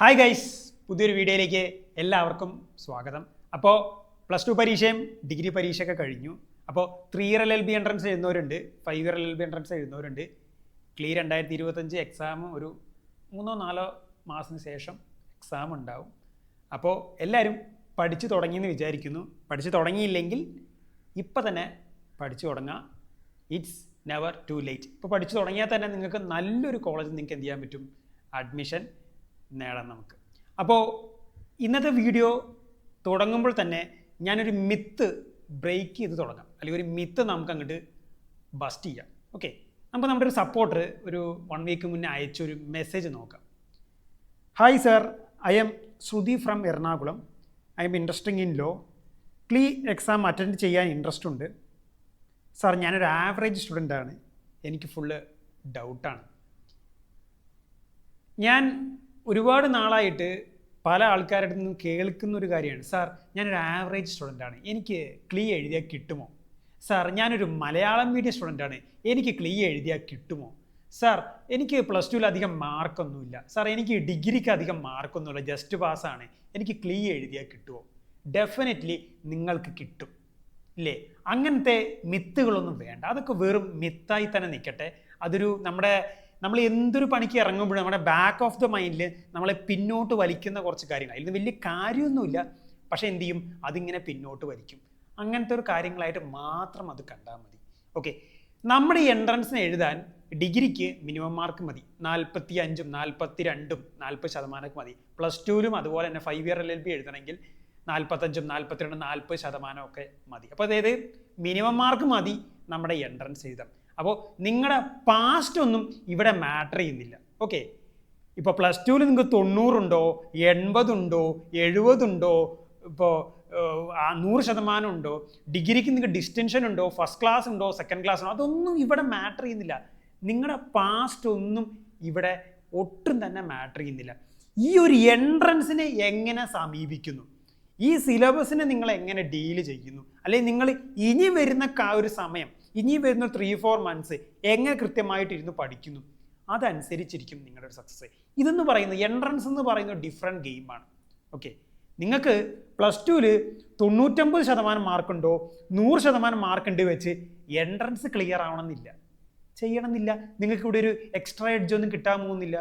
Hi guys, പുതിയൊരു വീഡിയോയിലേക്ക് എല്ലാവർക്കും സ്വാഗതം. അപ്പോൾ +2 പരീക്ഷയും ഡിഗ്രി പരീക്ഷയൊക്കെ കഴിഞ്ഞു. അപ്പോൾ 3 ഇയർ LLB എൻട്രൻസ് എഴുതുന്നവരുണ്ട്, 5 ഇയർ LLB എൻട്രൻസ് എഴുതുന്നവരുണ്ട്. ക്ലിയർ 2025 എക്സാമും ഒരു 3-4 മാസത്തിന് ശേഷം എക്സാം ഉണ്ടാവും. അപ്പോൾ എല്ലാവരും പഠിച്ചു തുടങ്ങിയെന്ന് വിചാരിക്കുന്നു. പഠിച്ചു തുടങ്ങിയില്ലെങ്കിൽ ഇപ്പം തന്നെ പഠിച്ചു തുടങ്ങുക. It's never to late. ഇപ്പോൾ പഠിച്ചു തുടങ്ങിയാൽ തന്നെ നിങ്ങൾക്ക് നല്ലൊരു കോളേജിൽ നിങ്ങൾക്ക് എന്ത് ചെയ്യാൻ പറ്റും, അഡ്മിഷൻ നേടാം നമുക്ക്. അപ്പോൾ ഇന്നത്തെ വീഡിയോ തുടങ്ങുമ്പോൾ തന്നെ ഞാനൊരു മിത്ത് ബ്രേക്ക് ചെയ്ത് തുടങ്ങാം, അല്ലെങ്കിൽ ഒരു മിത്ത് നമുക്ക് അങ്ങോട്ട് ബസ്റ്റ് ചെയ്യാം. ഓക്കെ, നമുക്ക് നമ്മുടെ ഒരു സപ്പോർട്ടർ ഒരു 1 വീക്ക് മുന്നേ അയച്ചൊരു മെസ്സേജ് നോക്കാം. Hi sir, I am Shruti from Ernakulam. I am interesting in law. ക്ലീ എക്സാം അറ്റൻഡ് ചെയ്യാൻ ഇൻട്രസ്റ്റ് ഉണ്ട്. സാർ, ഞാനൊരു ആവറേജ് സ്റ്റുഡൻ്റാണ്, എനിക്ക് ഫുള്ള് ഡൗട്ടാണ്. ഞാൻ ഒരുപാട് നാളായിട്ട് പല ആൾക്കാരുടെ നിന്നും കേൾക്കുന്ന ഒരു കാര്യമാണ്, സാർ ഞാനൊരു ആവറേജ് സ്റ്റുഡൻ്റാണ്, എനിക്ക് ക്ലീ എഴുതിയാൽ കിട്ടുമോ? സാർ ഞാനൊരു മലയാളം മീഡിയം സ്റ്റുഡൻ്റാണ്, എനിക്ക് ക്ലീ എഴുതിയാൽ കിട്ടുമോ? സാർ എനിക്ക് +2 അധികം മാർക്കൊന്നുമില്ല. സാർ എനിക്ക് ഡിഗ്രിക്ക് അധികം മാർക്കൊന്നുമില്ല, ജസ്റ്റ് പാസ്സാണ്, എനിക്ക് ക്ലീ എഴുതിയാൽ കിട്ടുമോ? ഡെഫിനറ്റ്ലി നിങ്ങൾക്ക് കിട്ടും, ഇല്ലേ? അങ്ങനത്തെ മിത്തുകളൊന്നും വേണ്ട, അതൊക്കെ വെറും മിത്തായി തന്നെ നിൽക്കട്ടെ. അതൊരു നമ്മൾ എന്തൊരു പണിക്ക് ഇറങ്ങുമ്പോഴും നമ്മുടെ ബാക്ക് ഓഫ് ദ മൈൻഡിൽ നമ്മളെ പിന്നോട്ട് വലിക്കുന്ന കുറച്ച് കാര്യങ്ങൾ, അതിൽ വലിയ കാര്യമൊന്നുമില്ല, പക്ഷേ എന്ത് ചെയ്യും, അതിങ്ങനെ പിന്നോട്ട് വലിക്കും. അങ്ങനത്തെ ഒരു കാര്യങ്ങളായിട്ട് മാത്രം അത് കണ്ടാൽ മതി. ഓക്കെ, നമ്മുടെ ഈ എൻട്രൻസിന് എഴുതാൻ ഡിഗ്രിക്ക് മിനിമം മാർക്ക് മതി, 45ഉം 42ഉം 40% മതി. +2ലും അതുപോലെ തന്നെ 5 ഇയർ LLB എഴുതണമെങ്കിൽ 45ഉം 42ഉം 40% ഒക്കെ മതി. അപ്പോൾ അതായത് മിനിമം മാർക്ക് മതി നമ്മുടെ എൻട്രൻസ് എഴുതാം. അപ്പോൾ നിങ്ങളുടെ പാസ്റ്റ് ഒന്നും ഇവിടെ മാറ്റർ ചെയ്യുന്നില്ല. ഓക്കെ, ഇപ്പോൾ +2ൽ നിങ്ങൾക്ക് 90 ഉണ്ടോ, 80 ഉണ്ടോ, 70 ഉണ്ടോ, ഇപ്പോൾ 100% ഉണ്ടോ, ഡിഗ്രിക്ക് നിങ്ങൾക്ക് ഡിസ്റ്റിങ്ഷൻ ഉണ്ടോ, ഫസ്റ്റ് ക്ലാസ് ഉണ്ടോ, സെക്കൻഡ് ക്ലാസ് ഉണ്ടോ, അതൊന്നും ഇവിടെ മാറ്റർ ചെയ്യുന്നില്ല. നിങ്ങളുടെ പാസ്റ്റ് ഒന്നും ഇവിടെ ഒട്ടും തന്നെ മാറ്റർ ചെയ്യുന്നില്ല. ഈ ഒരു എൻട്രൻസിനെ എങ്ങനെ സമീപിക്കുന്നു, ഈ സിലബസിനെ നിങ്ങൾ എങ്ങനെ ഡീൽ ചെയ്യുന്നു, അല്ലെങ്കിൽ നിങ്ങൾ ഇനി വരുന്ന ഒരു സമയം, ഇനി വരുന്ന 3-4 മന്ത്സ് എങ്ങനെ കൃത്യമായിട്ട് ഇരുന്ന് പഠിക്കുന്നു, അതനുസരിച്ചിരിക്കും നിങ്ങളുടെ ഒരു സക്സസ്. ഇതെന്ന് പറയുന്നത്, എൻട്രൻസ് എന്ന് പറയുന്നത് ഡിഫറെൻറ്റ് ഗെയിമാണ്. ഓക്കെ, നിങ്ങൾക്ക് +2ൽ 99% മാർക്കുണ്ടോ, 100% മാർക്കുണ്ട് വെച്ച് എൻട്രൻസ് ക്ലിയർ ആവണമെന്നില്ല, ചെയ്യണമെന്നില്ല. നിങ്ങൾക്ക് ഇവിടെ ഒരു എക്സ്ട്രാ എഡ്ജ് ഒന്നും കിട്ടാൻ പോകുന്നില്ല.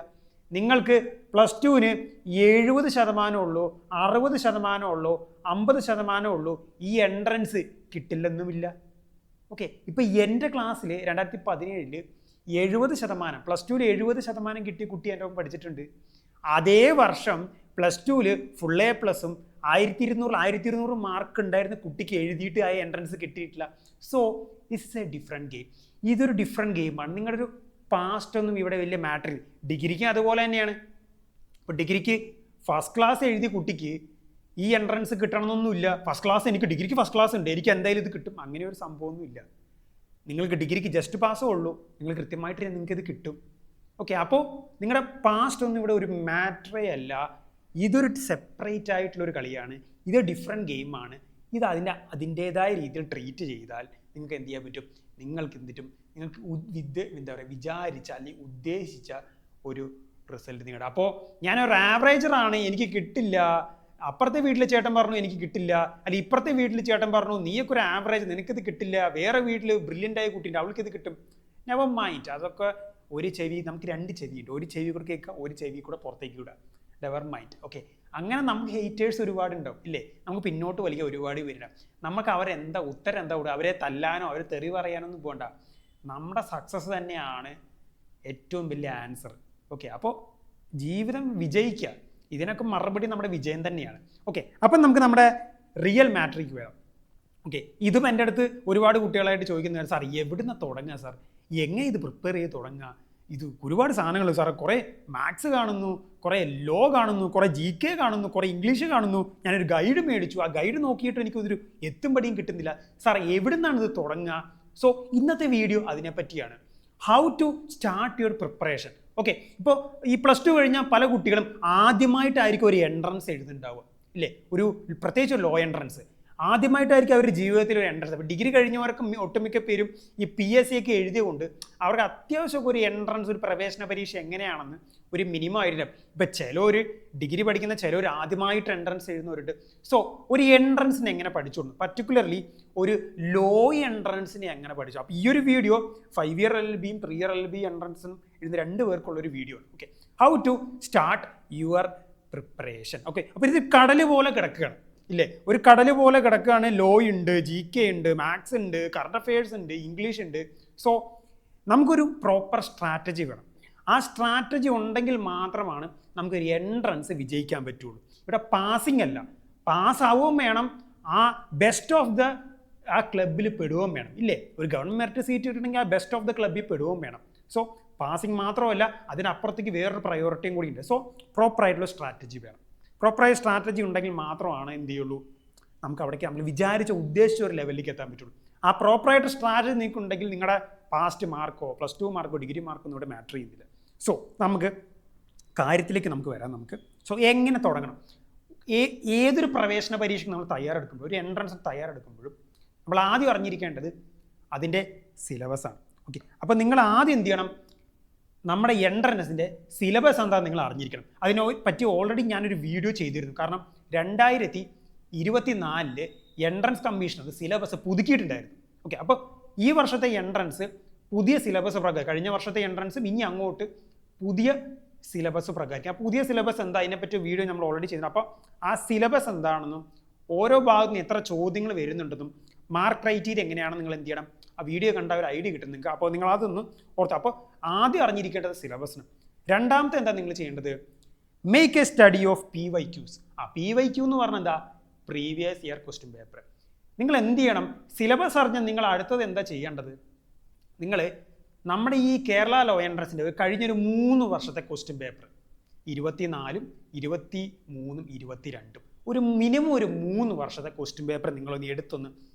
നിങ്ങൾക്ക് +2ന് 70% ഉള്ളൂ, 60% ഉള്ളൂ, 50% ഉള്ളൂ, ഈ എൻട്രൻസ് കിട്ടില്ലെന്നുമില്ല. ഓക്കെ, ഇപ്പോൾ എൻ്റെ ക്ലാസ്സിൽ 2017 70%, +2ൽ 70% കിട്ടിയ കുട്ടി എൻ്റെ ഒപ്പം പഠിച്ചിട്ടുണ്ട്. അതേ വർഷം +2ൽ ഫുൾ A+ഉം 1200 മാർക്ക് ഉണ്ടായിരുന്ന കുട്ടിക്ക് എഴുതിയിട്ട് ആ എൻട്രൻസ് കിട്ടിയിട്ടില്ല. So it's A different game. ഇതൊരു ഡിഫറെൻറ്റ് ഗെയിമാണ്. നിങ്ങളുടെ ഒരു പാസ്റ്റ് ഒന്നും ഇവിടെ വലിയ മാറ്റർ ഇല്ല. ഡിഗ്രിക്ക് അതുപോലെ തന്നെയാണ്. ഇപ്പോൾ ഡിഗ്രിക്ക് ഫസ്റ്റ് ക്ലാസ് എഴുതിയ കുട്ടിക്ക് ഈ എൻട്രൻസ് കിട്ടണമെന്നൊന്നുമില്ല. ഫസ്റ്റ് ക്ലാസ്, എനിക്ക് ഡിഗ്രിക്ക് ഫസ്റ്റ് ക്ലാസ് ഉണ്ട്, എനിക്ക് എന്തായാലും ഇത് കിട്ടും, അങ്ങനെ ഒരു സംഭവമൊന്നുമില്ല. നിങ്ങൾക്ക് ഡിഗ്രിക്ക് ജസ്റ്റ് പാസ്സേ ഉള്ളൂ, നിങ്ങൾ കൃത്യമായിട്ട് നിങ്ങൾക്ക് ഇത് കിട്ടും. ഓക്കെ, അപ്പോൾ നിങ്ങളുടെ പാസ്റ്റ് ഒന്നും ഇവിടെ ഒരു മാറ്ററേ അല്ല. ഇതൊരു സെപ്പറേറ്റ് ആയിട്ടുള്ളൊരു കളിയാണ്, ഇത് ഡിഫറെൻറ്റ് ഗെയിമാണ്. ഇത് അതിൻ്റേതായ രീതിയിൽ ട്രീറ്റ് ചെയ്താൽ നിങ്ങൾക്ക് എന്ത് ചെയ്യാൻ പറ്റും, നിങ്ങൾക്ക് എന്തിട്ടും നിങ്ങൾക്ക് എന്താ പറയുക, വിചാരിച്ച അല്ലെങ്കിൽ ഉദ്ദേശിച്ച ഒരു റിസൾട്ട് നേടാം. അപ്പോൾ ഞാനൊരു ആവറേജറാണ്, എനിക്ക് കിട്ടില്ല, അപ്പുറത്തെ വീട്ടിലെ ചേട്ടൻ പറഞ്ഞു എനിക്ക് കിട്ടില്ല, അല്ലെങ്കിൽ ഇപ്പുറത്തെ വീട്ടിൽ ചേട്ടൻ പറഞ്ഞു നീയൊക്കെ ഒരു ആവറേജ്, നിനക്കിത് കിട്ടില്ല, വേറെ വീട്ടിൽ ബ്രില്യൻ്റായ കുട്ടിയുണ്ട് അവൾക്കിത് കിട്ടും. നെവർ മൈൻഡ്, അതൊക്കെ ഒരു ചെവി, നമുക്ക് 2 ചെവിയുണ്ട്, ഒരു ചെവി കൂടെ കേൾക്കുക, ഒരു ചെവി കൂടെ പുറത്തേക്ക് വിടുക. Never mind. ഓക്കെ, അങ്ങനെ നമുക്ക് ഹേറ്റേഴ്സ് ഒരുപാടുണ്ടാവും, ഇല്ലേ? നമുക്ക് പിന്നോട്ട് വലിയ ഒരുപാട് പേരുണ്ടാവും. നമുക്ക് അവരെന്താ ഉത്തരം എന്താ വിടുക, അവരെ തല്ലാനോ അവരെ തെറി പറയാനൊന്നും പോകണ്ട. നമ്മുടെ സക്സസ് തന്നെയാണ് ഏറ്റവും വലിയ ആൻസർ. ഓക്കെ, അപ്പോൾ ജീവിതം വിജയിക്കുക, ഇതിനൊക്കെ മറുപടി നമ്മുടെ വിജയം തന്നെയാണ്. ഓക്കെ, അപ്പം നമുക്ക് നമ്മുടെ റിയൽ മാറ്ററിക്ക് വരാം. ഓക്കെ, ഇതും എൻ്റെ അടുത്ത് ഒരുപാട് കുട്ടികളായിട്ട് ചോദിക്കുന്നത്, സാർ എവിടുന്ന് തുടങ്ങുക, സാർ എങ്ങനെ ഇത് പ്രിപ്പയർ ചെയ്ത് തുടങ്ങുക, ഇത് ഒരുപാട് സാധനങ്ങൾ സാർ, കുറേ മാത്സ് കാണുന്നു, കുറേ ലോ കാണുന്നു, കുറേ GK കാണുന്നു, കുറേ ഇംഗ്ലീഷ് കാണുന്നു, ഞാനൊരു ഗൈഡ് മേടിച്ചു, ആ ഗൈഡ് നോക്കിയിട്ട് എനിക്കൊരു എത്തുംപടിയും കിട്ടുന്നില്ല, സാർ എവിടുന്നാണ് ഇത് തുടങ്ങുക? സോ ഇന്നത്തെ വീഡിയോ അതിനെപ്പറ്റിയാണ്, how to start your preparation. Okay, ഇപ്പോൾ ഈ +2 കഴിഞ്ഞാൽ പല കുട്ടികളും ആദ്യമായിട്ടായിരിക്കും ഒരു എൻട്രൻസ് എഴുതുന്നുണ്ടാവുക, ഇല്ലേ? പ്രത്യേകിച്ച് ലോ എൻട്രൻസ്. ആദ്യമായിട്ടായിരിക്കും അവർ ജീവിതത്തിൽ ഒരു എൻട്രൻസ്. അപ്പോൾ ഡിഗ്രി കഴിഞ്ഞവർക്ക് ഒട്ടുമിക്ക പേരും ഈ PSC ഒക്കെ എഴുതിയതുകൊണ്ട് അവർക്ക് അത്യാവശ്യമൊക്കെ ഒരു എൻട്രൻസ്, ഒരു പ്രവേശന പരീക്ഷ എങ്ങനെയാണെന്ന് ഒരു മിനിമം ആയിരിക്കും. ഇപ്പം ചിലർ ഡിഗ്രി പഠിക്കുന്ന ചിലർ ആദ്യമായിട്ട് എൻട്രൻസ് എഴുതുന്നവരുണ്ട്. സോ ഒരു എൻട്രൻസിനെ എങ്ങനെ പഠിച്ചു, പർട്ടിക്കുലർലി ഒരു ലോ എൻട്രൻസിനെ എങ്ങനെ പഠിച്ചു. അപ്പോൾ ഈ ഒരു വീഡിയോ 5 ഇയർ LLBയും 3 ഇയർ LLB എൻട്രൻസും എഴുതുന്ന 2 പേർക്കുള്ളൊരു വീഡിയോ ആണ്. Okay, how to start your preparation. Okay, അപ്പോൾ ഇത് കടൽ പോലെ കിടക്കുകയാണ് ഇല്ലേ, ഒരു കടൽ പോലെ കിടക്കുകയാണ്. ലോ ഉണ്ട്, GK ഉണ്ട്, മാത്സ് ഉണ്ട്, കറണ്ട് അഫയേഴ്സ് ഉണ്ട്, ഇംഗ്ലീഷ് ഉണ്ട്. സോ നമുക്കൊരു പ്രോപ്പർ സ്ട്രാറ്റജി വേണം. ആ സ്ട്രാറ്റജി ഉണ്ടെങ്കിൽ മാത്രമാണ് നമുക്കൊരു എൻട്രൻസ് വിജയിക്കാൻ പറ്റുള്ളൂ. ഇവിടെ പാസിംഗ് അല്ല, പാസ്സാവുകയും വേണം, ആ ബെസ്റ്റ് ഓഫ് ദ ആ ക്ലബിൽ പെടുകയും വേണം ഇല്ലേ. ഒരു ഗവൺമെൻറ് മെറിറ്റ് സീറ്റ് കിട്ടണമെങ്കിൽ ആ ബെസ്റ്റ് ഓഫ് ദ ക്ലബിൽ പെടുകയും വേണം. സോ പാസിംഗ് മാത്രമല്ല, അതിനപ്പുറത്തേക്ക് വേറൊരു പ്രയോറിറ്റിയും കൂടി ഉണ്ട്. സോ പ്രോപ്പറായിട്ടുള്ള സ്ട്രാറ്റജി വേണം. പ്രോപ്പറായ സ്ട്രാറ്റജി ഉണ്ടെങ്കിൽ മാത്രമാണ് എന്ത് ചെയ്യുള്ളൂ, നമുക്ക് അവിടേക്ക് നമ്മൾ വിചാരിച്ച ഉദ്ദേശിച്ച ഒരു ലെവലിലേക്ക് എത്താൻ പറ്റുള്ളൂ. ആ പ്രോപ്പറായിട്ട് സ്ട്രാറ്റജി നിങ്ങൾക്കുണ്ടെങ്കിൽ നിങ്ങളുടെ past Marco +2 Marco degree Marco ഒന്നും ഇവിടെ മാറ്റർ ചെയ്യുന്നില്ല. സോ നമുക്ക് കാര്യത്തിലേക്ക് നമുക്ക് വരാം. സോ എങ്ങനെ തുടങ്ങണം, ഏതൊരു പ്രവേശന പരീക്ഷയ്ക്ക് നമ്മൾ തയ്യാറെടുക്കുമ്പോൾ, ഒരു എൻട്രൻസ് തയ്യാറെടുക്കുമ്പോഴും നമ്മൾ ആദ്യം അറിഞ്ഞിരിക്കേണ്ടത് അതിൻ്റെ സിലബസാണ്. ഓക്കെ, അപ്പോൾ നിങ്ങൾ ആദ്യം എന്ത് ചെയ്യണം, നമ്മുടെ എൻട്രൻസിൻ്റെ സിലബസ് എന്താണെന്ന് നിങ്ങൾ അറിഞ്ഞിരിക്കണം. അതിനെ പറ്റി ഓൾറെഡി ഞാനൊരു വീഡിയോ ചെയ്തിരുന്നു. കാരണം 2024 എൻട്രൻസ് കമ്മീഷണർ സിലബസ് പുതുക്കിയിട്ടുണ്ടായിരുന്നു. ഓക്കെ, അപ്പോൾ ഈ വർഷത്തെ എൻട്രൻസ് പുതിയ സിലബസ് പ്രകാരം, കഴിഞ്ഞ വർഷത്തെ എൻട്രൻസും ഇനി അങ്ങോട്ട് പുതിയ സിലബസ് പ്രകാരം. ആ പുതിയ സിലബസ് എന്താ, അതിനെപ്പറ്റി വീഡിയോ നമ്മൾ ഓൾറെഡി ചെയ്തിരുന്നു. അപ്പോൾ ആ സിലബസ് എന്താണെന്നും ഓരോ ഭാഗത്തുനിന്ന് എത്ര ചോദ്യങ്ങൾ വരുന്നുണ്ടെന്നും മാർക്ക് ക്രൈറ്റീരിയ എങ്ങനെയാണെന്ന് നിങ്ങൾ എന്ത് ചെയ്യണം, ആ വീഡിയോ കണ്ട ഒരു ഐഡിയ കിട്ടും നിങ്ങൾക്ക്. അപ്പോൾ നിങ്ങൾ അതൊന്ന് ഓർത്ത്. അപ്പോൾ ആദ്യം അറിഞ്ഞിരിക്കേണ്ടത് സിലബസിന്. രണ്ടാമത്തെ എന്താ നിങ്ങൾ ചെയ്യേണ്ടത്, make A study of PYQs. ആ PYQ എന്ന് പറഞ്ഞാൽ എന്താ, പ്രീവിയസ് ഇയർ ക്വസ്റ്റ്യൻ പേപ്പർ. നിങ്ങൾ എന്ത് ചെയ്യണം, സിലബസ് അറിഞ്ഞാൽ നിങ്ങൾ അടുത്തത് എന്താ ചെയ്യേണ്ടത്, നിങ്ങൾ നമ്മുടെ ഈ കേരള ലോ എൻട്രൻസിൻ്റെ കഴിഞ്ഞൊരു 3 വർഷത്തെ ക്വസ്റ്റ്യൻ പേപ്പർ 24, 23, 22 ഒരു മിനിമം ഒരു 3 വർഷത്തെ ക്വസ്റ്റ്യൻ പേപ്പർ നിങ്ങളൊന്ന് എടുത്തൊന്ന്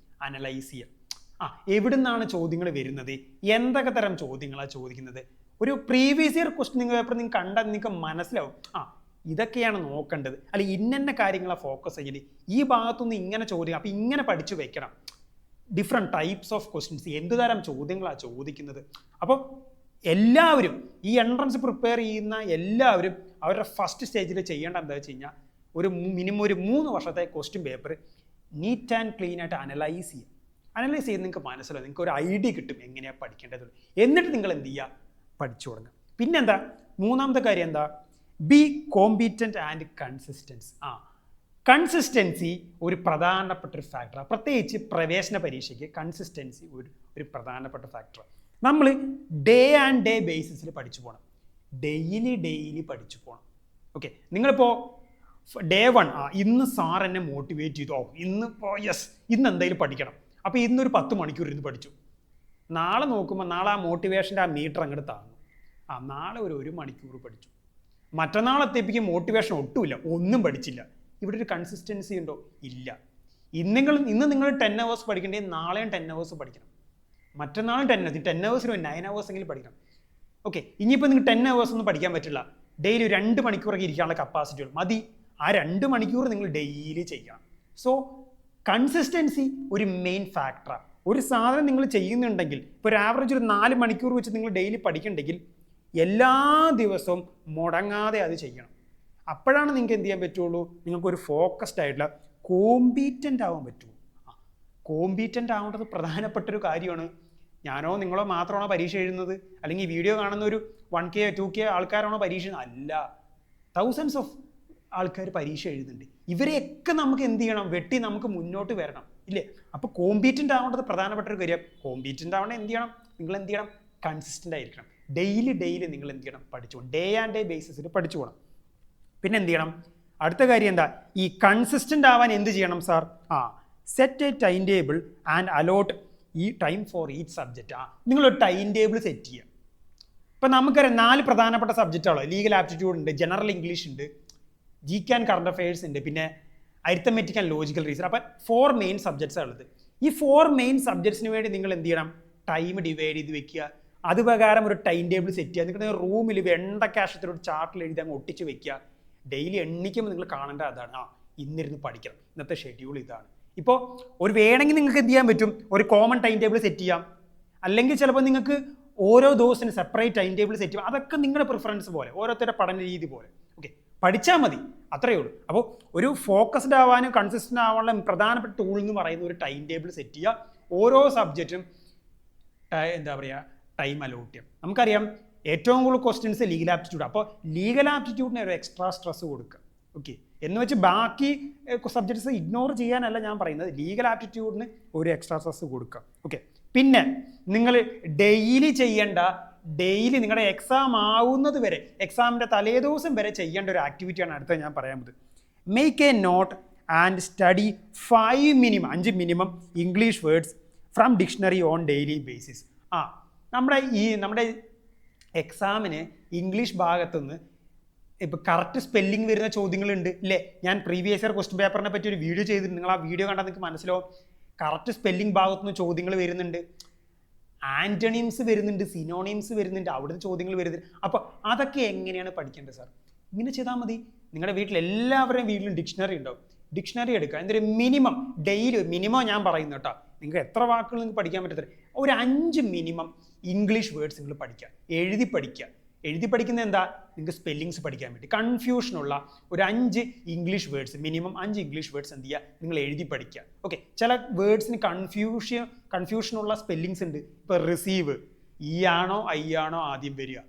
അനലൈസ് ചെയ്യുക. എവിടെ നിന്നാണ് ചോദ്യങ്ങൾ വരുന്നത്, എന്തൊക്കെ തരം ചോദ്യങ്ങളാണ് ചോദിക്കുന്നത്. ഒരു പ്രീവിയസ് ഇയർ ക്വസ്റ്റ്യൻ പേപ്പർ നിങ്ങൾ കണ്ടാൽ നിങ്ങൾക്ക് മനസ്സിലാവും, ഇതൊക്കെയാണ് നോക്കേണ്ടത്, അല്ലെങ്കിൽ ഇന്ന കാര്യങ്ങളാണ് ഫോക്കസ് ചെയ്യേണ്ടത്, ഈ ഭാഗത്തുനിന്ന് ഇങ്ങനെ ചോദ്യം, അപ്പോൾ ഇങ്ങനെ പഠിച്ചു വെക്കണം. ഡിഫറെൻറ്റ് ടൈപ്സ് ഓഫ് ക്വസ്റ്റ്യൻസ്, എന്ത് തരം ചോദ്യങ്ങളാണ് ചോദിക്കുന്നത്. അപ്പോൾ എല്ലാവരും ഈ എൻട്രൻസ് പ്രിപ്പയർ ചെയ്യുന്ന എല്ലാവരും അവരുടെ ഫസ്റ്റ് സ്റ്റേജിൽ ചെയ്യേണ്ട എന്താ വെച്ച് കഴിഞ്ഞാൽ, ഒരു മിനിമം ഒരു 3 വർഷത്തെ question paper neat and clean ആയിട്ട് അനലൈസ് ചെയ്യുക. അനലൈസ് ചെയ്ത് നിങ്ങൾക്ക് മനസ്സിലാവും, നിങ്ങൾക്ക് ഒരു ഐഡിയ കിട്ടും എങ്ങനെയാണ് പഠിക്കേണ്ടത്. എന്നിട്ട് നിങ്ങൾ എന്ത് ചെയ്യുക, പഠിച്ചു തുടങ്ങുക. പിന്നെന്താ, മൂന്നാമത്തെ കാര്യം എന്താ, B competent and consistence. Consistency ഒരു പ്രധാനപ്പെട്ട ഒരു ഫാക്ടറാണ്. പ്രത്യേകിച്ച് പ്രവേശന പരീക്ഷയ്ക്ക് കൺസിസ്റ്റൻസി ഒരു പ്രധാനപ്പെട്ട ഫാക്ടറാണ്. നമ്മൾ ഡേ ആൻഡ് ഡേ ബേസിസിൽ പഠിച്ചു പോകണം, ഡെയിലി പഠിച്ചു പോകണം. ഓക്കെ, നിങ്ങളിപ്പോൾ ഡേ 1 ഇന്ന് സാർ എന്നെ മോട്ടിവേറ്റ് ചെയ്തു, ഇന്ന് എന്തായാലും പഠിക്കണം, അപ്പോൾ ഇന്നൊരു 10 മണിക്കൂർ ഇരുന്ന് പഠിച്ചു. നാളെ നോക്കുമ്പോൾ നാളെ ആ മോട്ടിവേഷൻ്റെ ആ മീറ്റർ അങ്ങോട്ട് താങ്ങും. നാളെ ഒരു 1 മണിക്കൂർ പഠിച്ചു, മറ്റന്നാളെത്തേപ്പിക്ക് മോട്ടിവേഷൻ ഒട്ടുമില്ല, ഒന്നും പഠിച്ചില്ല. ഇവിടെ ഒരു കൺസിസ്റ്റൻസി ഉണ്ടോ, ഇല്ല. ഇന്ന് നിങ്ങൾ 10 hours പഠിക്കേണ്ടത് നാളെയും 10 hours പഠിക്കണം, മറ്റന്നാളും 10 hours 9 hours എങ്കിലും പഠിക്കണം. ഓക്കെ, ഇനിയിപ്പോൾ നിങ്ങൾക്ക് 10 hours ഒന്നും പഠിക്കാൻ പറ്റില്ല, ഡെയിലി 2 മണിക്കൂറൊക്കെ ഇരിക്കാനുള്ള കപ്പാസിറ്റി മതി. ആ 2 മണിക്കൂർ നിങ്ങൾ ഡെയിലി ചെയ്യണം. സോ കൺസിസ്റ്റൻസി ഒരു മെയിൻ ഫാക്ടറാണ്. ഒരു സാധനം നിങ്ങൾ ചെയ്യുന്നുണ്ടെങ്കിൽ, ഇപ്പോൾ ഒരു ആവറേജ് ഒരു 4 മണിക്കൂർ വെച്ച് നിങ്ങൾ ഡെയിലി പഠിക്കണമെങ്കിൽ എല്ലാ ദിവസവും മുടങ്ങാതെ അത് ചെയ്യണം. അപ്പോഴാണ് നിങ്ങൾക്ക് എന്ത് ചെയ്യാൻ പറ്റുള്ളൂ, നിങ്ങൾക്കൊരു ഫോക്കസ്ഡ് ആയിട്ടുള്ള കോമ്പീറ്റൻ്റ് ആവാൻ പറ്റുള്ളൂ. കോമ്പീറ്റൻ്റ് ആവേണ്ടത് പ്രധാനപ്പെട്ടൊരു കാര്യമാണ്. ഞാനോ നിങ്ങളോ മാത്രമാണോ പരീക്ഷ എഴുതുന്നത്, അല്ലെങ്കിൽ വീഡിയോ കാണുന്ന ഒരു 1K 2K ആൾക്കാരാണോ പരീക്ഷ? അല്ല, തൗസൻഡ്സ് ഓഫ് ആൾക്കാർ പരീക്ഷ എഴുതുന്നുണ്ട്. ഇവരെയൊക്കെ നമുക്ക് എന്ത് ചെയ്യണം, വെട്ടി നമുക്ക് മുന്നോട്ട് വരണം ഇല്ലേ. അപ്പോൾ കോമ്പീറ്റൻ്റ് ആവേണ്ടത് പ്രധാനപ്പെട്ട ഒരു കാര്യം. കോമ്പീറ്റൻ്റ് ആവണേ എന്ത് ചെയ്യണം, നിങ്ങൾ എന്ത് ചെയ്യണം, കൺസിസ്റ്റൻ്റ് ആയിരിക്കണം. ഡെയിലി നിങ്ങൾ എന്ത് ചെയ്യണം, പഠിച്ചു പോകണം, ഡേ ആൻഡ് ഡേ ബേസിസിൽ പഠിച്ചു പോകണം. പിന്നെ എന്ത് ചെയ്യണം, അടുത്ത കാര്യം എന്താ, ഈ കൺസിസ്റ്റൻ്റ് ആവാൻ എന്ത് ചെയ്യണം sir, set a time table and allot ഈ ടൈം ഫോർ ഈച്ച് സബ്ജക്റ്റ്. നിങ്ങളൊരു ടൈം ടേബിൾ സെറ്റ് ചെയ്യുക. ഇപ്പം നമുക്കറിയാം 4 പ്രധാനപ്പെട്ട സബ്ജക്റ്റുകളോ, ലീഗൽ ആപ്റ്റിറ്റ്യൂഡ് ഉണ്ട്, ജനറൽ ഇംഗ്ലീഷ് ഉണ്ട്, GK ആൻഡ് കറണ്ട് അഫയേഴ്സ് ഉണ്ട്, പിന്നെ അരിത്തമെറ്റിക് ആൻഡ് ലോജിക്കൽ റീസൺ. അപ്പം 4 മെയിൻ സബ്ജക്ട്സാണ് ഉള്ളത്. ഈ 4 മെയിൻ സബ്ജക്ട്സിന് വേണ്ടി നിങ്ങൾ എന്ത് ചെയ്യണം, ടൈം ഡിവൈഡ് ചെയ്ത് വെക്കുക. അത് പ്രകാരം ഒരു ടൈം ടേബിൾ സെറ്റ് ചെയ്യുക. നിങ്ങൾ റൂമിൽ വെണ്ടക്കാശത്തിലൊരു ചാർട്ടിൽ എഴുതി അങ്ങ് ഒട്ടിച്ച് വെക്കുക. ഡെയിലി എണ്ണിക്കുമ്പോൾ നിങ്ങൾ കാണേണ്ട അതാണ്, ഇന്നിരുന്ന് പഠിക്കണം, ഇന്നത്തെ ഷെഡ്യൂൾ ഇതാണ്, ഇപ്പോൾ ഒരു വേണമെങ്കിൽ നിങ്ങൾക്ക് എന്ത് ചെയ്യാൻ പറ്റും, ഒരു കോമൺ ടൈം ടേബിൾ സെറ്റ് ചെയ്യാം, അല്ലെങ്കിൽ ചിലപ്പോൾ നിങ്ങൾക്ക് ഓരോ ദിവസത്തിന് സെപ്പറേറ്റ് ടൈം ടേബിൾ സെറ്റ് ചെയ്യാം. അതൊക്കെ നിങ്ങളുടെ പ്രിഫറൻസ് പോലെ, ഓരോരുത്തരുടെ പഠന രീതി പോലെ. ഓക്കെ, പഠിച്ചാൽ മതി, അത്രയേ ഉള്ളൂ. അപ്പോൾ ഒരു ഫോക്കസ്ഡ് ആവാനും കൺസിസ്റ്റൻ്റ് ആവാനുള്ള പ്രധാനപ്പെട്ട ടൂൾ എന്ന് പറയുന്ന ഒരു ടൈം ടേബിൾ സെറ്റ് ചെയ്യുക. ഓരോ സബ്ജക്റ്റും എന്താ പറയുക ടൈം അലോട്ട് ചെയ്യാം. നമുക്കറിയാം ഏറ്റവും കൂടുതൽ ക്വസ്റ്റ്യൻസ് ലീഗൽ ആപ്റ്റിറ്റ്യൂഡ്. അപ്പോൾ ലീഗൽ ആപ്റ്റിറ്റ്യൂഡിന് ഒരു എക്സ്ട്രാ സ്ട്രെസ് കൊടുക്കുക. ഓക്കെ, എന്ന് വെച്ച് ബാക്കി സബ്ജക്ട്സ് ഇഗ്നോർ ചെയ്യാനല്ല ഞാൻ പറയുന്നത്, ലീഗൽ ആപ്റ്റിറ്റ്യൂഡിന് ഒരു എക്സ്ട്രാ സ്ട്രെസ് കൊടുക്കുക. ഓക്കെ, പിന്നെ നിങ്ങൾ ഡെയിലി ചെയ്യേണ്ട, ഡെയിലി നിങ്ങളുടെ എക്സാം ആവുന്നത് വരെ, എക്സാമിൻ്റെ തലേദിവസം വരെ ചെയ്യേണ്ട ഒരു ആക്ടിവിറ്റിയാണ് അടുത്ത ഞാൻ പറയാൻ പോകുന്നത്. Make a note and study 5 minimum English words from dictionary on daily basis. നമ്മുടെ എക്സാമിന് ഇംഗ്ലീഷ് ഭാഗത്തുനിന്ന് ഇപ്പോൾ കറക്റ്റ് സ്പെല്ലിംഗ് വരുന്ന ചോദ്യങ്ങളുണ്ട് ഇല്ലേ? ഞാൻ പ്രീവിയസ് ഇയർ ക്വസ്റ്റ്യൻ പേപ്പറിനെ പറ്റി ഒരു വീഡിയോ ചെയ്തിട്ടുണ്ട്. നിങ്ങൾ ആ വീഡിയോ കണ്ടാൽ നിങ്ങൾക്ക് മനസ്സിലാവും. കറക്റ്റ് സ്പെല്ലിംഗ് ഭാഗത്തുനിന്ന് ചോദ്യങ്ങൾ വരുന്നുണ്ട്, ആൻറ്റണിംസ് വരുന്നുണ്ട്, സിനോണിംസ് വരുന്നുണ്ട്, അവിടുത്തെ ചോദ്യങ്ങൾ വരുന്നുണ്ട്. അപ്പോൾ അതൊക്കെ എങ്ങനെയാണ് പഠിക്കേണ്ടത് സാർ? ഇങ്ങനെ ചെയ്താൽ മതി. നിങ്ങളുടെ വീട്ടിൽ എല്ലാവരുടെയും വീട്ടിലും ഡിക്ഷണറി ഉണ്ടാവും. ഡിക്ഷണറി എടുക്കുക, എന്തൊരു മിനിമം ഡെയിലി മിനിമം ഞാൻ പറയുന്നു കേട്ടോ. നിങ്ങൾക്ക് എത്ര വാക്കുകൾ നിങ്ങൾക്ക് പഠിക്കാൻ പറ്റത്തില്ല, ഒരു 5 മിനിമം ഇംഗ്ലീഷ് വേർഡ്സ് നിങ്ങൾ പഠിക്കുക, എഴുതി പഠിക്കുക. എഴുതി പഠിക്കുന്നത് എന്താ? നിങ്ങൾക്ക് സ്പെല്ലിങ്സ് പഠിക്കാൻ വേണ്ടി കൺഫ്യൂഷനുള്ള ഒരു 5 English words, minimum 5 English words എന്ത് ചെയ്യുക, നിങ്ങൾ എഴുതി പഠിക്കുക. ഓക്കെ, ചില വേർഡ്സിന് കൺഫ്യൂഷനുള്ള സ്പെല്ലിങ്സ് ഉണ്ട്. ഇപ്പോൾ റിസീവ്, ഇ ആണോ ഐ ആണോ ആദ്യം വരിക,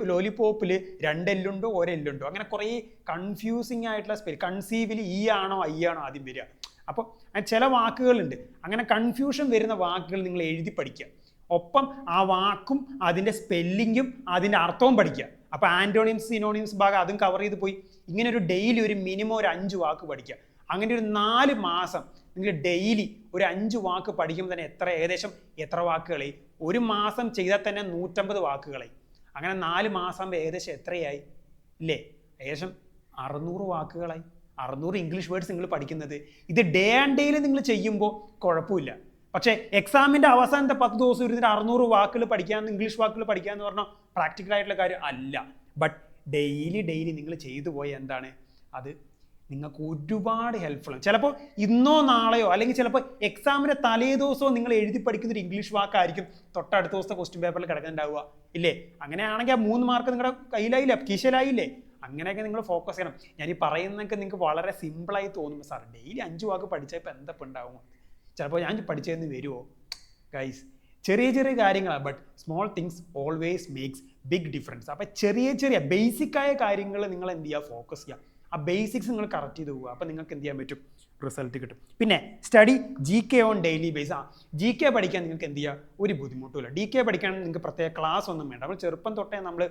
ലോലിപോപ്പിൽ 2 എല്ലുണ്ടോ 1 എല്ലുണ്ടോ, അങ്ങനെ കുറേ കൺഫ്യൂസിങ് ആയിട്ടുള്ള കൺസീവിൽ ഇ ആണോ ഐ ആണോ ആദ്യം വരിക. അപ്പോൾ ചില വാക്കുകളുണ്ട്, അങ്ങനെ കൺഫ്യൂഷൻ വരുന്ന വാക്കുകൾ നിങ്ങൾ എഴുതി പഠിക്കുക. ഒപ്പം ആ വാക്കും അതിൻ്റെ സ്പെല്ലിങ്ങും അതിൻ്റെ അർത്ഥവും പഠിക്കുക. അപ്പോൾ ആൻറ്റോണിംസ് സിനോണിംസ് ഭാഗം അതും കവർ ചെയ്ത് പോയി. ഇങ്ങനെ ഒരു ഡെയിലി ഒരു മിനിമം ഒരു 5 വാക്ക് പഠിക്കുക. അങ്ങനെ ഒരു 4 മാസം നിങ്ങൾ ഡെയിലി ഒരു 5 വാക്ക് പഠിക്കുമ്പോൾ തന്നെ ഏകദേശം എത്ര വാക്കുകളായി? ഒരു മാസം ചെയ്താൽ തന്നെ 150 വാക്കുകളായി. അങ്ങനെ 4 മാസം ഏകദേശം എത്രയായി ഇല്ലേ? ഏകദേശം 600 വാക്കുകളായി. 600 ഇംഗ്ലീഷ് വേർഡ്സ് നിങ്ങൾ പഠിക്കുന്നത്. ഇത് ഡേ ആൻഡ് ഡേയിൽ നിങ്ങൾ ചെയ്യുമ്പോൾ കുഴപ്പമില്ല. പക്ഷേ എക്സാമിൻ്റെ അവസാനത്തെ 10 ദിവസം ഇരുന്നിട്ട് 600 വാക്കുകൾ പഠിക്കാമെന്ന്, ഇംഗ്ലീഷ് വാക്കുകൾ പഠിക്കാമെന്ന് പറഞ്ഞാൽ പ്രാക്ടിക്കൽ ആയിട്ടുള്ള കാര്യം അല്ല. ബട്ട് ഡെയിലി നിങ്ങൾ ചെയ്തു പോയ എന്താണ് അത് നിങ്ങൾക്ക് ഒരുപാട് ഹെൽപ്ഫുൾ ആണ്. ചിലപ്പോൾ ഇന്നോ നാളെയോ അല്ലെങ്കിൽ ചിലപ്പോൾ എക്സാമിൻ്റെ തലേ ദിവസമോ നിങ്ങൾ എഴുതി പഠിക്കുന്ന ഒരു ഇംഗ്ലീഷ് വാക്കായിരിക്കും തൊട്ടടുത്ത ദിവസത്തെ ക്വസ്റ്റ്യൻ പേപ്പറിൽ കിടക്കുന്നുണ്ടാവുക ഇല്ലേ? അങ്ങനെയാണെങ്കിൽ ആ 3 മാർക്ക് നിങ്ങളുടെ കയ്യിലായില്ലേ, കീശയിലായില്ലേ? അങ്ങനെയൊക്കെ നിങ്ങൾ ഫോക്കസ് ചെയ്യണം. ഞാൻ ഈ പറയുന്നതൊക്കെ നിങ്ങൾക്ക് വളരെ സിമ്പിളായി തോന്നുമ്പോൾ സാർ ഡെയിലി 5 വാക്ക് പഠിച്ചാൽ ഇപ്പോൾ എന്തൊക്കെ ഉണ്ടാവും? ചിലപ്പോൾ ഞാൻ പഠിച്ചതെന്ന് വരുമോ? ഗൈസ്, ചെറിയ കാര്യങ്ങളാണ്, but small things always makes big difference. അപ്പോൾ ചെറിയ ബേസിക്കായ കാര്യങ്ങൾ നിങ്ങൾ എന്ത് ചെയ്യുക, ഫോക്കസ് ചെയ്യുക. ആ ബേസിക്സ് നിങ്ങൾ കറക്റ്റ് ചെയ്ത് പോവുക. അപ്പോൾ നിങ്ങൾക്ക് എന്ത് ചെയ്യാൻ പറ്റും, റിസൾട്ട് കിട്ടും. പിന്നെ study GK on daily base. GK പഠിക്കാൻ നിങ്ങൾക്ക് എന്ത് ചെയ്യുക, ഒരു ബുദ്ധിമുട്ടുമില്ല. DK പഠിക്കാൻ നിങ്ങൾക്ക് പ്രത്യേക ക്ലാസ് ഒന്നും വേണ്ട. അപ്പോൾ ചെറുപ്പം തൊട്ടേ നമ്മൾ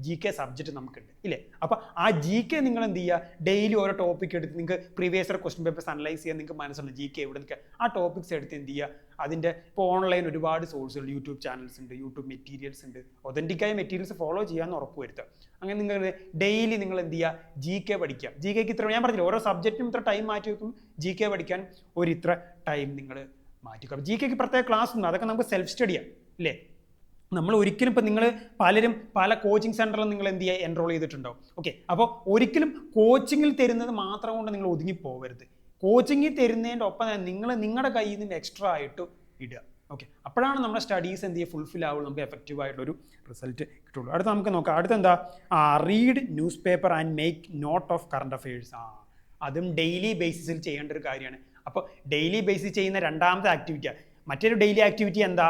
GK സബ്ജക്റ്റ് നമുക്കുണ്ട് ഇല്ലേ? അപ്പോൾ ആ GK നിങ്ങൾ എന്ത് ചെയ്യുക, ഡെയിലി ഓരോ ടോപ്പിക് എടുത്ത് നിങ്ങൾക്ക് previous year question papers analyse ചെയ്യാൻ നിങ്ങൾക്ക് മനസ്സിലുണ്ട്. GK എവിടെ നിൽക്കുക, ആ ടോപ്പിക്സ് എടുത്ത് എന്ത് ചെയ്യുക, അതിൻ്റെ ഇപ്പോൾ ഓൺലൈൻ ഒരുപാട് സോഴ്സുകൾ, യൂട്യൂബ് ചാനൽസ് ഉണ്ട്, യൂട്യൂബ് മെറ്റീരിയൽസ് ഉണ്ട്. ഒതൻറ്റിക്കായ മെറ്റീരിയൽസ് ഫോളോ ചെയ്യാമെന്ന് ഉറപ്പ് വരുത്തുക. അങ്ങനെ നിങ്ങൾ ഡെയിലി നിങ്ങൾ എന്ത് ചെയ്യുക, GK പഠിക്കുക. GKക്ക് ഇത്ര, ഞാൻ പറഞ്ഞില്ല ഓരോ സബ്ജക്റ്റിനും ഇത്ര ടൈം മാറ്റി വെക്കും. GK പഠിക്കാൻ ഇത്ര ടൈം നിങ്ങൾ മാറ്റിക്കും. GKക്ക് പ്രത്യേക ക്ലാസ് ഉണ്ട്, അതൊക്കെ നമുക്ക് സെൽഫ് സ്റ്റഡിയാണ് ഇല്ലേ? നമ്മൾ ഒരിക്കലും ഇപ്പം നിങ്ങൾ പലരും പല കോച്ചിങ് സെൻറ്ററിലും നിങ്ങൾ എന്ത് ചെയ്യുക, എൻറോൾ ചെയ്തിട്ടുണ്ടാവും. ഓക്കെ, അപ്പോൾ ഒരിക്കലും കോച്ചിങ്ങിൽ തരുന്നത് മാത്രം കൊണ്ട് നിങ്ങൾ ഒതുങ്ങി പോകരുത്. കോച്ചിങ്ങിൽ തരുന്നതിൻ്റെ ഒപ്പം നിങ്ങൾ നിങ്ങളുടെ കയ്യിൽ നിന്ന് എക്സ്ട്രാ ആയിട്ട് ഇടുക. ഓക്കെ, അപ്പോഴാണ് നമ്മുടെ സ്റ്റഡീസ് എന്ത് ചെയ്യുക, ഫുൾഫിൽ ആവുള്ളൂ, നമുക്ക് എഫക്റ്റീവ് ആയിട്ടൊരു റിസൾട്ട് കിട്ടുള്ളൂ. അടുത്ത നമുക്ക് നോക്കാം. അടുത്തെന്താ, read newspaper and make note of current affairs. അതും ഡെയിലി ബേസിസിൽ ചെയ്യേണ്ട ഒരു കാര്യമാണ്. അപ്പോൾ ഡെയിലി ബേസിസ് ചെയ്യുന്ന രണ്ടാമത്തെ ആക്ടിവിറ്റിയാണ്. മറ്റൊരു ഡെയിലി ആക്ടിവിറ്റി എന്താ,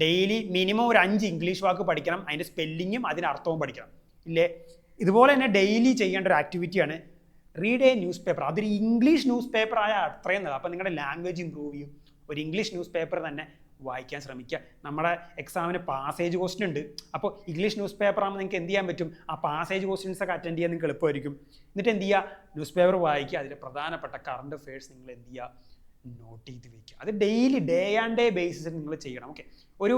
ഡെയിലി മിനിമം ഒരു 5 ഇംഗ്ലീഷ് വാക്ക് പഠിക്കണം, അതിൻ്റെ സ്പെല്ലിങ്ങും അതിന് അർത്ഥവും പഠിക്കണം ഇല്ലേ? ഇതുപോലെ തന്നെ ഡെയിലി ചെയ്യേണ്ട ഒരു ആക്ടിവിറ്റിയാണ് റീഡ് എ ന്യൂസ് പേപ്പർ. അതൊരു ഇംഗ്ലീഷ് ന്യൂസ് പേപ്പർ ആയ അത്രയും നല്ല. അപ്പോൾ നിങ്ങളുടെ ലാംഗ്വേജ് ഇമ്പ്രൂവ് ചെയ്യും. ഒരു ഇംഗ്ലീഷ് ന്യൂസ് പേപ്പർ തന്നെ വായിക്കാൻ ശ്രമിക്കുക. നമ്മുടെ എക്സാമിന് പാസേജ് ക്വസ്റ്റ്യൻ ഉണ്ട്. അപ്പോൾ ഇംഗ്ലീഷ് ന്യൂസ് പേപ്പർ ആകുമ്പോൾ നിങ്ങൾക്ക് എന്ത് ചെയ്യാൻ പറ്റും, ആ പാസേജ് ക്വസ്റ്റ്യൻസ് ഒക്കെ അറ്റൻഡ് ചെയ്യാൻ നിങ്ങൾക്ക് എളുപ്പമായിരിക്കും. എന്നിട്ട് എന്ത് ചെയ്യുക, ന്യൂസ് പേപ്പർ വായിക്കുക, അതിലെ പ്രധാനപ്പെട്ട കറണ്ട് അഫയേഴ്സ് നിങ്ങൾ എന്ത് ചെയ്യുക, നോട്ട് ചെയ്ത് വയ്ക്കുക. അത് ഡെയിലി ഡേ ആൻഡ് ഡേ ബേസിസിൽ നിങ്ങൾ ചെയ്യണം. ഓക്കെ, ഒരു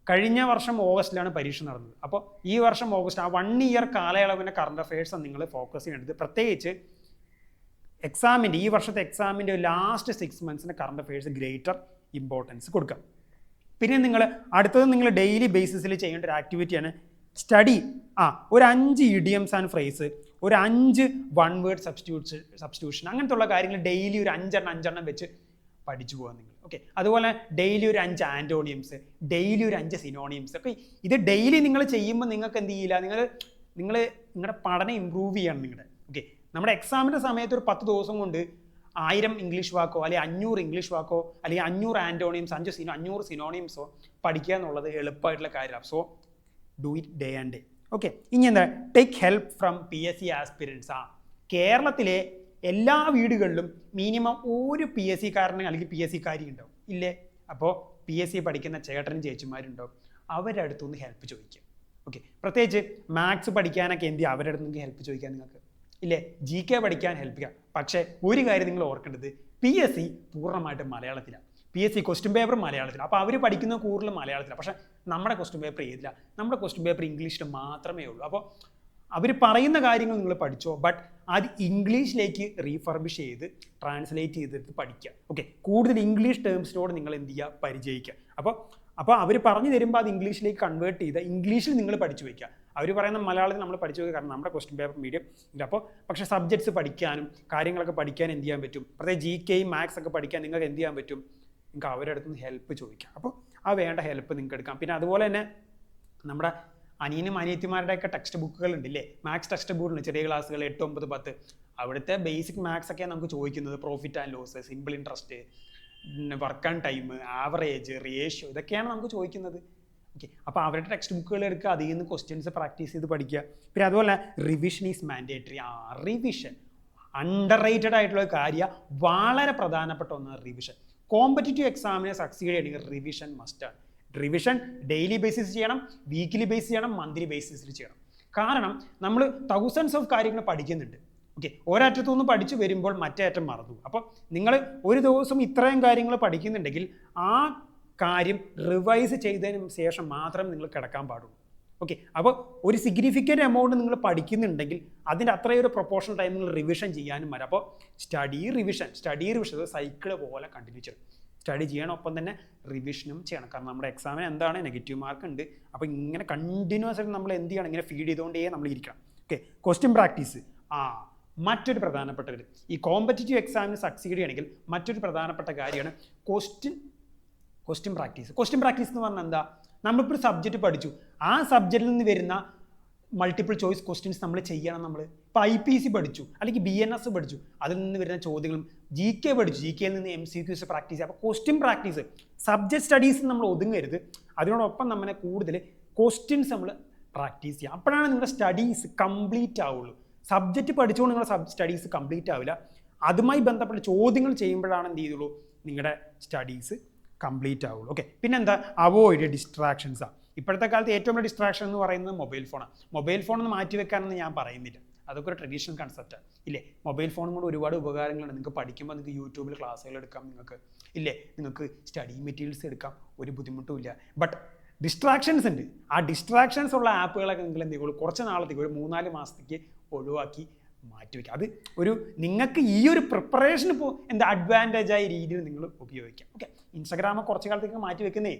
കഴിഞ്ഞ വർഷം ഓഗസ്റ്റിലാണ് പരീക്ഷ നടന്നത്. അപ്പോൾ ഈ വർഷം ഓഗസ്റ്റ്, ആ 1 ഇയർ കാലയളവിൻ്റെ കറണ്ട് അഫയേഴ്സ് നിങ്ങൾ ഫോക്കസ് ചെയ്യേണ്ടത്. പ്രത്യേകിച്ച് എക്സാമിൻ്റെ, ഈ വർഷത്തെ എക്സാമിൻ്റെ ലാസ്റ്റ് 6 മന്ത്സിൻ്റെ കറണ്ട് അഫയേഴ്സ് ഗ്രേറ്റർ ഇമ്പോർട്ടൻസ് കൊടുക്കുക. പിന്നെ നിങ്ങൾ അടുത്തത് നിങ്ങൾ ഡെയിലി ബേസിസിൽ ചെയ്യേണ്ട ഒരു ആക്ടിവിറ്റിയാണ് സ്റ്റഡി ഒരു 5 ഇഡിയംസ് ആൻഡ് ഫ്രേസ് ഒരു 5 വൺ വേർഡ് സബ്സ്റ്റിറ്റ്യൂഷൻ അങ്ങനത്തെ ഉള്ള കാര്യങ്ങൾ ഡെയിലി ഒരു 5 വെച്ച് പഠിച്ചു പോകാൻ നിങ്ങൾ. ഓക്കെ, അതുപോലെ ഡെയിലി ഒരു 5 ആൻറ്റോണിയംസ്, ഡെയിലി ഒരു 5 സിനോണിയംസ്. ഒക്കെ ഇത് ഡെയിലി നിങ്ങൾ ചെയ്യുമ്പോൾ നിങ്ങൾക്ക് എന്ത് ചെയ്യില്ല, നിങ്ങളുടെ പഠനം ഇമ്പ്രൂവ് ചെയ്യണം നിങ്ങളുടെ. ഓക്കെ, നമ്മുടെ എക്സാമിൻ്റെ സമയത്ത് ഒരു 10 ദിവസം കൊണ്ട് 1000 ഇംഗ്ലീഷ് വാക്കോ അല്ലെങ്കിൽ 500 ഇംഗ്ലീഷ് വാക്കോ അല്ലെങ്കിൽ 500 ആൻറ്റോണിയംസ് 500 സിനോണിയംസോ പഠിക്കുക എന്നുള്ളത് എളുപ്പമായിട്ടുള്ള കാര്യമാണ്. So do it day and day. Okay, ഇനി എന്താ, take help from PSC aspirants. കേരളത്തിലെ എല്ലാ വീടുകളിലും മിനിമം ഒരു PSC കാരന് അല്ലെങ്കിൽ PSC കാരി ഉണ്ടാവും ഇല്ലേ? അപ്പോൾ PSC പഠിക്കുന്ന ചേട്ടനും ചേച്ചിമാരുണ്ടാവും, അവരുടെ അടുത്തുനിന്ന് ഹെൽപ്പ് ചോദിക്കുക. ഓക്കെ, പ്രത്യേകിച്ച് മാത്സ് പഠിക്കാനൊക്കെ എന്ത് ചെയ്യുക, അവരുടെ അടുത്ത് ഹെൽപ്പ് ചോദിക്കാൻ നിങ്ങൾക്ക് ഇല്ലേ? GK പഠിക്കാൻ ഹെൽപ്പ് ചെയ്യാം. പക്ഷേ ഒരു കാര്യം നിങ്ങൾ ഓർക്കേണ്ടത്, PSC പൂർണ്ണമായിട്ടും മലയാളത്തിലാണ്. PSC ക്വസ്റ്റ്യൻ പേപ്പർ മലയാളത്തിലാണ്. അപ്പോൾ അവർ പഠിക്കുന്ന കൂടുതൽ മലയാളത്തിലാണ്. പക്ഷേ നമ്മുടെ ക്വസ്റ്റ്യൻ പേപ്പർ ഏതില്ല, നമ്മുടെ ക്വസ്റ്റ്യൻ പേപ്പർ ഇംഗ്ലീഷിൽ മാത്രമേ ഉള്ളൂ. അപ്പോൾ അവർ പറയുന്ന കാര്യങ്ങൾ നിങ്ങൾ പഠിച്ചോ, ബട്ട് അത് ഇംഗ്ലീഷിലേക്ക് റീഫർബിഷ് ചെയ്ത് ട്രാൻസ്ലേറ്റ് ചെയ്തിട്ട് പഠിക്കുക. ഓക്കെ, കൂടുതൽ ഇംഗ്ലീഷ് ടേംസിനോട് നിങ്ങൾ എന്ത് ചെയ്യുക, പരിചയിക്കുക. അപ്പോൾ അവർ പറഞ്ഞു തരുമ്പോൾ അത് ഇംഗ്ലീഷിലേക്ക് കൺവേർട്ട് ചെയ്ത് ഇംഗ്ലീഷിൽ നിങ്ങൾ പഠിച്ചു വയ്ക്കുക. അവർ പറയുന്ന മലയാളത്തിൽ നമ്മൾ പഠിച്ചു വയ്ക്കുക, കാരണം നമ്മുടെ ക്വസ്റ്റ്യൻ പേപ്പർ മീഡിയം ഇല്ല. അപ്പോൾ പക്ഷേ സബ്ജക്ട്സ് പഠിക്കാനും കാര്യങ്ങളൊക്കെ പഠിക്കാൻ എന്ത് ചെയ്യാൻ പറ്റും, പ്രത്യേകിച്ച് GK മാത്സ് ഒക്കെ പഠിക്കാൻ നിങ്ങൾക്ക് എന്ത് ചെയ്യാൻ പറ്റും, നിങ്ങൾക്ക് അവരുടെ അടുത്ത് നിന്ന് ഹെൽപ്പ് ചോദിക്കാം. അപ്പോൾ ആ വേണ്ട ഹെൽപ്പ് നിങ്ങൾക്ക് എടുക്കാം. പിന്നെ അതുപോലെ തന്നെ നമ്മുടെ അനിയനും അനിയത്തിമാരുടെയൊക്കെ ടെക്സ്റ്റ് ബുക്കുകൾ ഉണ്ടല്ലേ, മാത്സ് ടെക്സ്റ്റ് ബുക്കുണ്ട്, ചെറിയ ക്ലാസ്സുകൾ 8, 9, 10. അവിടുത്തെ ബേസിക് മാത്സ് ഒക്കെയാണ് നമുക്ക് ചോദിക്കുന്നത്. Profit and loss, simple interest, work and time, average, ratio, ഇതൊക്കെയാണ് നമുക്ക് ചോദിക്കുന്നത്. ഓക്കെ, അപ്പോൾ അവരുടെ ടെക്സ്റ്റ് ബുക്കുകൾ എടുക്കുക, അതിൽ നിന്ന് ക്വസ്റ്റ്യൻസ് പ്രാക്ടീസ് ചെയ്ത് പഠിക്കുക. പിന്നെ അതുപോലെ revision is mandatory. Revision under rated ആയിട്ടുള്ള കാര്യം, വളരെ പ്രധാനപ്പെട്ട ഒന്നാണ് റിവിഷൻ. കോമ്പറ്റീറ്റീവ് എക്സാമിനെ സക്സീഡ് ചെയ്യണമെങ്കിൽ റിവിഷൻ മസ്റ്റാണ്. റിവിഷൻ ഡെയിലി ബേസിസ് ചെയ്യണം, വീക്കിലി ബേസ് ചെയ്യണം, മന്ത്ലി ബേസിസിൽ ചെയ്യണം. കാരണം നമ്മൾ തൗസൻഡ്സ് ഓഫ് കാര്യങ്ങൾ പഠിക്കുന്നുണ്ട്. ഓക്കെ, ഒരറ്റത്തുനിന്ന് പഠിച്ചു വരുമ്പോൾ മറ്റേ അറ്റം മറന്നു. അപ്പോൾ നിങ്ങൾ ഒരു ദിവസം ഇത്രയും കാര്യങ്ങൾ പഠിക്കുന്നുണ്ടെങ്കിൽ ആ കാര്യം റിവൈസ് ചെയ്തതിന് ശേഷം മാത്രം നിങ്ങൾ കിടക്കാൻ പാടുള്ളൂ. ഓക്കെ, അപ്പോൾ ഒരു സിഗ്നിഫിക്കൻറ്റ് എമൗണ്ട് നിങ്ങൾ പഠിക്കുന്നുണ്ടെങ്കിൽ അതിൻ്റെ അത്രയൊരു പ്രൊപ്പോർഷണൽ ടൈം നിങ്ങൾ റിവിഷൻ ചെയ്യാനും വരാം. അപ്പോൾ സ്റ്റഡി റിവിഷൻ സൈക്കിൾ പോലെ കണ്ടിന്യൂ ചെയ്യണം. സ്റ്റഡി ചെയ്യണം, ഒപ്പം തന്നെ റിവിഷനും ചെയ്യണം. കാരണം നമ്മുടെ എക്സാമിന് എന്താണ് നെഗറ്റീവ് മാർക്ക് ഉണ്ട്. അപ്പോൾ ഇങ്ങനെ കണ്ടിന്യൂസ് ആയിട്ട് നമ്മൾ എന്ത് ചെയ്യണം, ഇങ്ങനെ ഫീഡ് ചെയ്തുകൊണ്ടേ നമ്മൾ ഇരിക്കണം. ഓക്കെ, ക്വസ്റ്റ്യൻ പ്രാക്ടീസ് മറ്റൊരു പ്രധാനപ്പെട്ട ഒരു, ഈ കോമ്പറ്റീറ്റീവ് എക്സാമിന് സക്സീഡ് ചെയ്യണമെങ്കിൽ മറ്റൊരു പ്രധാനപ്പെട്ട കാര്യമാണ് ക്വസ്റ്റ്യൻ പ്രാക്ടീസ്. ക്വസ്റ്റ്യൻ പ്രാക്ടീസ് എന്ന് പറഞ്ഞാൽ എന്താ, നമ്മളിപ്പോൾ ഒരു സബ്ജക്റ്റ് പഠിച്ചു, ആ സബ്ജക്റ്റിൽ നിന്ന് വരുന്ന മൾട്ടിപ്പിൾ ചോയ്സ് ക്വസ്റ്റ്യൻസ് നമ്മൾ ചെയ്യണം. നമ്മൾ ഇപ്പോൾ IPC പഠിച്ചു അല്ലെങ്കിൽ BNS പഠിച്ചു, അതിൽ നിന്ന് വരുന്ന ചോദ്യങ്ങളും, GK പഠിച്ചു, GKയിൽ നിന്ന് MCQs പ്രാക്ടീസ് ചെയ്യുക. അപ്പോൾ ക്വസ്റ്റ്യൻ പ്രാക്ടീസ്, സബ്ജക്ട് സ്റ്റഡീസ് നമ്മൾ ഒതുങ്ങരുത്, അതിനോടൊപ്പം നമ്മളെ കൂടുതൽ ക്വസ്റ്റ്യൻസ് നമ്മൾ പ്രാക്ടീസ് ചെയ്യുക. അപ്പോഴാണ് നിങ്ങളുടെ സ്റ്റഡീസ് കംപ്ലീറ്റ് ആവുള്ളൂ. സബ്ജക്റ്റ് പഠിച്ചുകൊണ്ട് നിങ്ങളുടെ സ്റ്റഡീസ് കംപ്ലീറ്റ് ആവില്ല. അതുമായി ബന്ധപ്പെട്ട ചോദ്യങ്ങൾ ചെയ്യുമ്പോഴാണ് എന്ത് ചെയ്തുള്ളൂ, നിങ്ങളുടെ സ്റ്റഡീസ് കംപ്ലീറ്റ് ആവുള്ളൂ. ഓക്കെ, പിന്നെന്താ, അവോയ്ഡ് ഡിസ്ട്രാക്ഷൻസാണ്. ഇപ്പോഴത്തെ കാലത്ത് ഏറ്റവും വലിയ ഡിസ്ട്രാക്ഷൻ എന്ന് പറയുന്നത് മൊബൈൽ ഫോണാണ്. മൊബൈൽ ഫോണൊന്ന് മാറ്റി വെക്കാനൊന്നും ഞാൻ പറയുന്നില്ല, അതൊക്കെ ഒരു ട്രഡീഷണൽ കൺസെപ്റ്റാണ് ഇല്ലേ. മൊബൈൽ ഫോണും കൊണ്ട് ഒരുപാട് ഉപകാരങ്ങളുണ്ട്. നിങ്ങൾക്ക് പഠിക്കുമ്പോൾ നിങ്ങൾക്ക് യൂട്യൂബിൽ ക്ലാസ്സുകൾ എടുക്കാം, നിങ്ങൾക്ക് ഇല്ലേ, നിങ്ങൾക്ക് സ്റ്റഡി മെറ്റീരിയൽസ് എടുക്കാം, ഒരു ബുദ്ധിമുട്ടും ഇല്ല. ബട്ട് ഡിസ്ട്രാക്ഷൻസ് ഉണ്ട്. ആ ഡിസ്ട്രാക്ഷൻസ് ഉള്ള ആപ്പുകളൊക്കെ നിങ്ങൾ എന്ത് ചെയ്യുള്ളൂ, കുറച്ച് നാളത്തേക്ക്, ഒരു 3-4 മാസത്തേക്ക് ഒഴിവാക്കി മാറ്റിവെക്കുക. അത് നിങ്ങൾക്ക് ഈ ഒരു പ്രിപ്പറേഷൻ ഇപ്പോൾ എന്താ അഡ്വാൻറ്റേജായ രീതിയിൽ നിങ്ങൾ ഉപയോഗിക്കാം. ഓക്കെ, ഇൻസ്റ്റാഗ്രാമ് കുറച്ച് കാലത്തേക്ക് മാറ്റി വെക്കുന്നേ,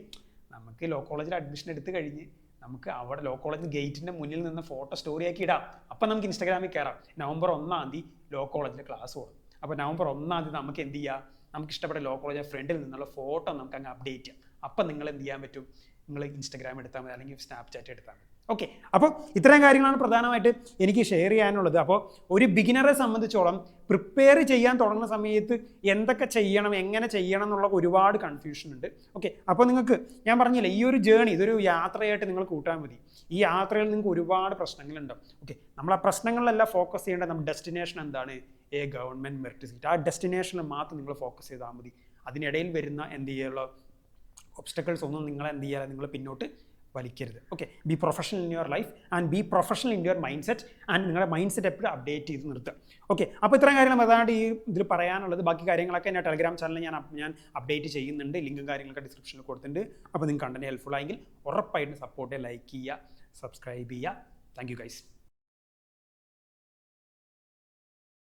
നമുക്ക് ലോ കോളേജിൽ അഡ്മിഷൻ എടുത്ത് കഴിഞ്ഞ് നമുക്ക് അവിടെ ലോ കോളേജ് ഗേറ്റിൻ്റെ മുന്നിൽ നിന്ന് ഫോട്ടോ സ്റ്റോറിയാക്കി ഇടാം. അപ്പം നമുക്ക് ഇൻസ്റ്റാഗ്രാമിൽ കയറാം. നവംബർ 1 ലോ കോളേജിൽ ക്ലാസ് പോകും. അപ്പോൾ നവംബർ 1 നമുക്ക് എന്ത് ചെയ്യാം, നമുക്ക് ഇഷ്ടപ്പെട്ട ലോ കോളേജ് ഫ്രണ്ടിൽ നിന്നുള്ള ഫോട്ടോ നമുക്ക് അങ്ങ് അപ്ഡേറ്റ് ചെയ്യാം. അപ്പം നിങ്ങൾ എന്ത് ചെയ്യാൻ പറ്റും, നിങ്ങൾ ഇൻസ്റ്റാഗ്രാം എടുത്താൽ മതി, അല്ലെങ്കിൽ സ്നാപ്ചാറ്റ് എടുത്താൽ മതി. ഓക്കെ, അപ്പോൾ ഇത്രയും കാര്യങ്ങളാണ് പ്രധാനമായിട്ട് എനിക്ക് ഷെയർ ചെയ്യാനുള്ളത്. അപ്പോൾ ഒരു ബിഗിനറെ സംബന്ധിച്ചോളം പ്രിപ്പയർ ചെയ്യാൻ തുടങ്ങുന്ന സമയത്ത് എന്തൊക്കെ ചെയ്യണം, എങ്ങനെ ചെയ്യണം എന്നുള്ള ഒരുപാട് കൺഫ്യൂഷൻ ഉണ്ട്. ഓക്കെ, അപ്പോൾ നിങ്ങൾക്ക് ഞാൻ പറഞ്ഞില്ലേ, ഈ ഒരു ജേണി ഇതൊരു യാത്രയായിട്ട് നിങ്ങൾ കൂട്ടാൻ മതി. ഈ യാത്രയിൽ നിങ്ങൾക്ക് ഒരുപാട് പ്രശ്നങ്ങളുണ്ടാവും. ഓക്കെ, നമ്മൾ ആ പ്രശ്നങ്ങളിലെല്ലാം ഫോക്കസ് ചെയ്യേണ്ടത് നമ്മുടെ ഡെസ്റ്റിനേഷൻ എന്താണ്, ഗവൺമെൻറ് മെറിറ്റ് സീറ്റ്. ആ ഡെസ്റ്റിനേഷനിൽ മാത്രം നിങ്ങൾ ഫോക്കസ് ചെയ്താൽ മതി. അതിനിടയിൽ വരുന്ന എന്ത് ചെയ്യാനുള്ള ഒബ്സ്റ്റക്കിൾസ് ഒന്നും നിങ്ങൾ എന്ത് ചെയ്യാതെ നിങ്ങൾ പിന്നോട്ട് വലിക്കരുത്. Okay, be professional in your life and be professional in your mind set, and നിങ്ങളുടെ മൈൻഡ് സെറ്റ് എപ്പോഴും അപ്ഡേറ്റ് ചെയ്ത് നിർത്തുക. ഓക്കെ, അപ്പോൾ ഇത്രയും കാര്യങ്ങൾ പ്രധാനമായിട്ട് ഈ ഇതിൽ പറയാനുള്ളത്. ബാക്കി കാര്യങ്ങളൊക്കെ എൻ്റെ ടെലഗ്രാം ചാനലിൽ ഞാൻ അപ്ഡേറ്റ് ചെയ്യുന്നുണ്ട്. ലിങ്കും കാര്യങ്ങളൊക്കെ ഡിസ്ക്രിപ്ഷനിൽ കൊടുത്തിട്ടുണ്ട്. അപ്പോൾ നിങ്ങൾക്ക് കണ്ടന്റ് ഹെൽപ്ഫുൾ ആയെങ്കിൽ ഉറപ്പായിട്ടും സപ്പോർട്ട് ചെയ്യുക, ലൈക്ക് ചെയ്യുക, സബ്സ്ക്രൈബ് ചെയ്യുക. Thank you guys.